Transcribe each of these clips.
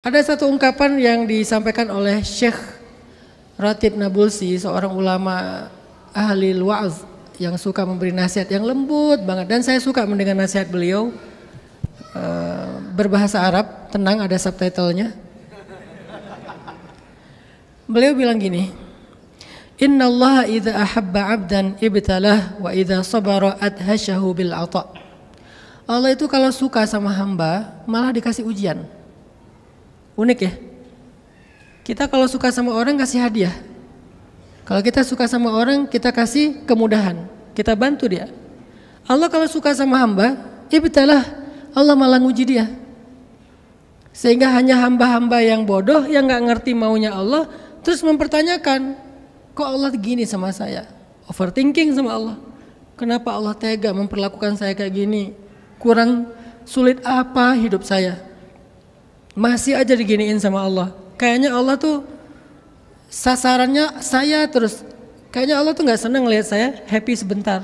Ada satu ungkapan yang disampaikan oleh Syekh Ratib Nabulsi, seorang ulama ahli wa'az yang suka memberi nasihat yang lembut banget, dan saya suka mendengar nasihat beliau. Berbahasa Arab, tenang, ada subtitlenya. Beliau bilang gini, Innallaha idza ahabba 'abdan ibtalah wa idza sabara adhashahu bil 'ata. Allah itu kalau suka sama hamba malah dikasih ujian. Unik ya. Kita kalau suka sama orang kasih hadiah. Kalau kita suka sama orang kita kasih kemudahan, kita bantu dia. Allah kalau suka sama hamba, ibtalah, Allah malah nguji dia. Sehingga hanya hamba-hamba yang bodoh yang gak ngerti maunya Allah terus mempertanyakan, kok Allah gini sama saya? Overthinking sama Allah. Kenapa Allah tega memperlakukan saya kayak gini? Kurang sulit apa hidup saya? Masih aja diginiin sama Allah. Kayaknya Allah tuh sasarannya saya terus. Kayaknya Allah tuh gak senang lihat saya happy sebentar.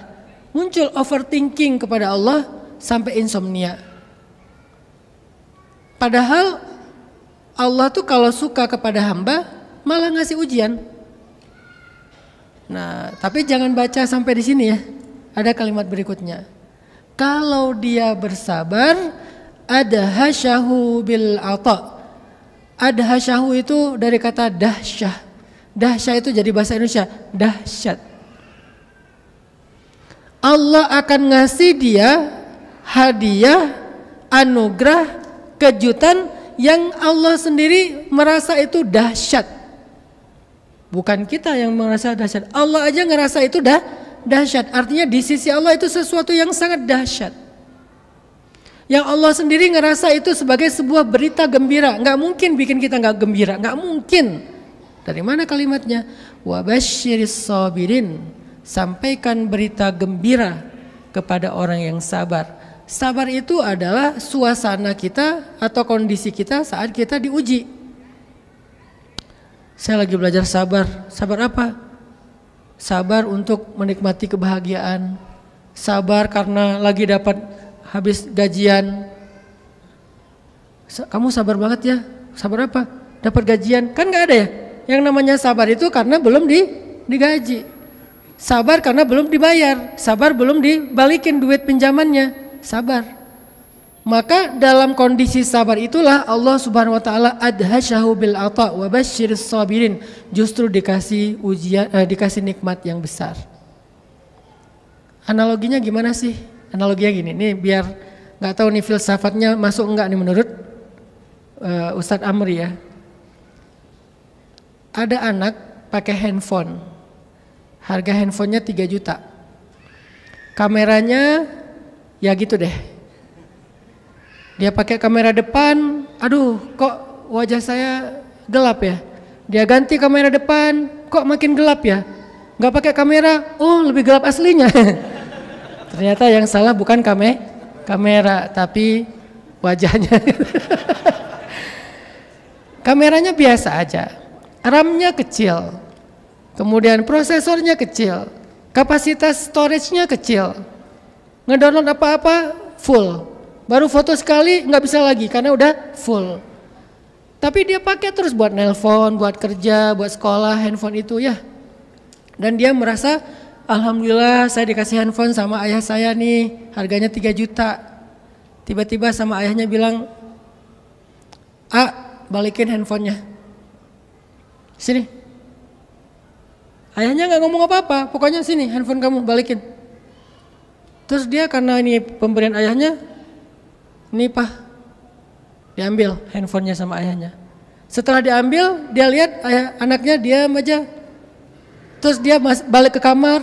Muncul overthinking kepada Allah sampai insomnia. Padahal Allah tuh kalau suka kepada hamba malah ngasih ujian. Nah, tapi jangan baca sampai di sini ya. Ada kalimat berikutnya. Kalau dia bersabar, adhashahu bil 'ata. Adhashahu itu dari kata dahsyah. Dahsyah itu jadi bahasa Indonesia dahsyat. Allah akan ngasih dia hadiah, anugerah, kejutan yang Allah sendiri merasa itu dahsyat. Bukan kita yang merasa dahsyat. Allah aja ngerasa itu dahsyat. Artinya di sisi Allah itu sesuatu yang sangat dahsyat. Yang Allah sendiri ngerasa itu sebagai sebuah berita gembira. Nggak mungkin bikin kita nggak gembira, nggak mungkin. Dari mana kalimatnya? Wa basyiris sabirin. Sampaikan berita gembira kepada orang yang sabar. Sabar itu adalah suasana kita atau kondisi kita saat kita diuji. Saya lagi belajar sabar. Sabar apa? Sabar untuk menikmati kebahagiaan. Sabar karena lagi dapat habis gajian. Kamu sabar banget ya. Sabar apa? Dapat gajian. Kan gak ada ya. Yang namanya sabar itu karena belum digaji. Sabar karena belum dibayar. Sabar belum dibalikin duit pinjamannya. Sabar. Maka dalam kondisi sabar itulah Allah Subhanahu wa taala adhasyahu bil 'ata wa basyiris sabirin. Justru dikasih ujian, dikasih nikmat yang besar. Analoginya gimana sih? Analoginya gini, nih biar nggak tahu nih filsafatnya masuk enggak nih menurut Ustadz Amri ya. Ada anak pakai handphone, harga handphonenya 3 juta. Kameranya ya gitu deh. Dia pakai kamera depan, aduh kok wajah saya gelap ya. Dia ganti kamera depan, kok makin gelap ya. Nggak pakai kamera, oh lebih gelap aslinya. Ternyata yang salah bukan kamera, tapi wajahnya. Kameranya biasa aja, RAM-nya kecil, kemudian prosesornya kecil, kapasitas storage-nya kecil, ngedownload apa-apa full, baru foto sekali nggak bisa lagi karena udah full. Tapi dia pakai terus buat nelpon, buat kerja, buat sekolah, handphone itu ya. Dan dia merasa alhamdulillah saya dikasih handphone sama ayah saya nih, harganya 3 juta. Tiba-tiba sama ayahnya bilang, balikin handphonenya. Sini. Ayahnya nggak ngomong apa-apa, pokoknya sini handphone kamu balikin. Terus dia karena ini pemberian ayahnya, nih Pak, diambil handphonenya sama ayahnya. Setelah diambil, dia lihat anaknya diam aja. Terus dia balik ke kamar.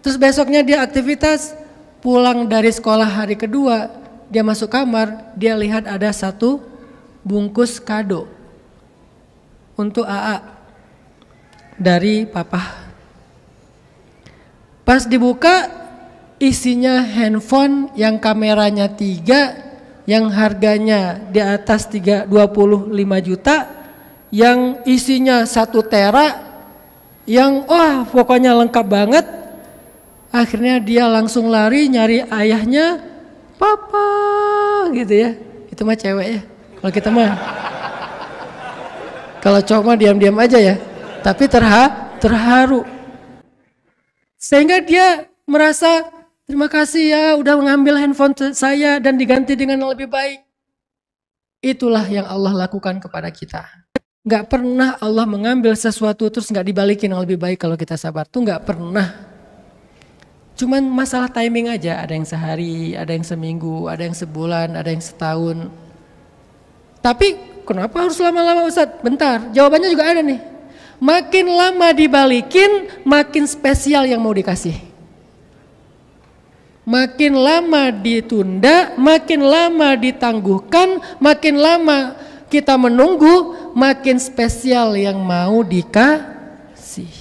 Terus besoknya dia aktivitas. Pulang dari sekolah hari kedua, dia masuk kamar, dia lihat ada 1 bungkus kado untuk AA dari papa. Pas dibuka, isinya handphone yang kameranya 3, yang harganya di atas 25 juta, yang isinya 1 tera, yang pokoknya lengkap banget. Akhirnya dia langsung lari nyari ayahnya, papa gitu ya. Itu mah cewek ya. Kalau kita mah Kalau cowok mah diam-diam aja ya, tapi terharu. Sehingga dia merasa terima kasih ya udah mengambil handphone saya dan diganti dengan yang lebih baik. Itulah yang Allah lakukan kepada kita. Gak pernah Allah mengambil sesuatu terus gak dibalikin yang lebih baik kalau kita sabar. Tuh gak pernah. Cuman masalah timing aja. Ada yang sehari, ada yang seminggu, ada yang sebulan, ada yang setahun. Tapi kenapa harus lama-lama Ustadz? Bentar, jawabannya juga ada nih. Makin lama dibalikin, makin spesial yang mau dikasih. Makin lama ditunda, makin lama ditangguhkan, makin lama kita menunggu, makin spesial yang mau dikasih.